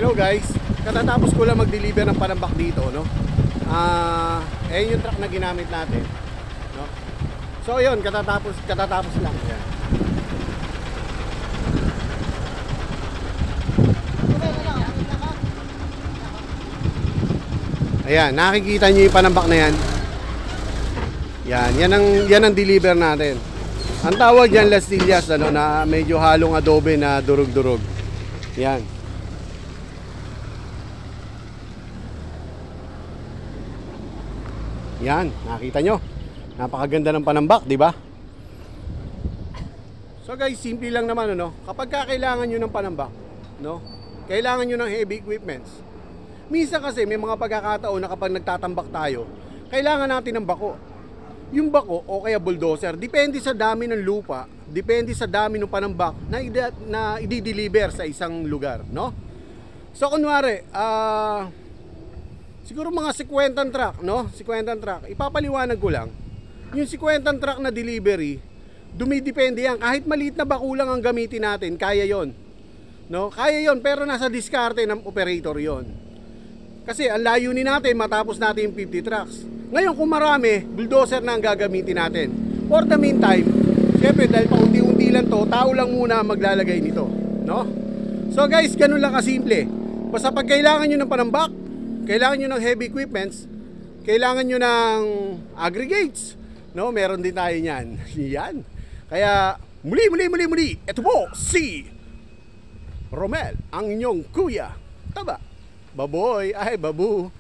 Hello guys, katatapos ko lang mag-deliver ng panambak dito, no? Ayun yung truck na ginamit natin, no? So ayun, katatapos lang. Ayan. Ayan, nakikita nyo yung panambak na yan. Yan ang deliver natin. Ang tawag dyan Las Tillas, ano, na medyo halong adobe na durug-durug. Yan. Yan, nakita nyo. Napakaganda ng panambak, di ba? So guys, simple lang naman, ano. Kapag kailangan nyo ng panambak, no? Kailangan nyo ng heavy equipments. Minsan kasi may mga pagkakataon na kapag nagtatambak tayo, kailangan natin ng bako. Yung bako o kaya bulldozer, depende sa dami ng lupa, depende sa dami ng panambak na i-deliver sa isang lugar, no? So kunwari, siguro mga 50 truck, no? 50 truck. Ipapaliwanag ko lang. Yung 50 truck na delivery, dumidepende yan. Kahit maliit na bako lang ang gamitin natin, kaya yon, no? Kaya yon, pero nasa diskarte ng operator yon. Kasi ang layunin natin, matapos natin yung 50 trucks. Ngayon kung marami, bulldozer na ang gagamitin natin. For the meantime, syempre dahil paunti-unti lang to, tao lang muna maglalagay nito, no? So guys, ganun lang kasimple. Basta pag kailangan nyo ng panambak, kailangan nyo ng heavy equipments, kailangan nyo ng aggregates, no? Meron din tayo nyan. Yan. Kaya muli, ito po si Romel, ang inyong kuya. Taba, baboy, ay babu.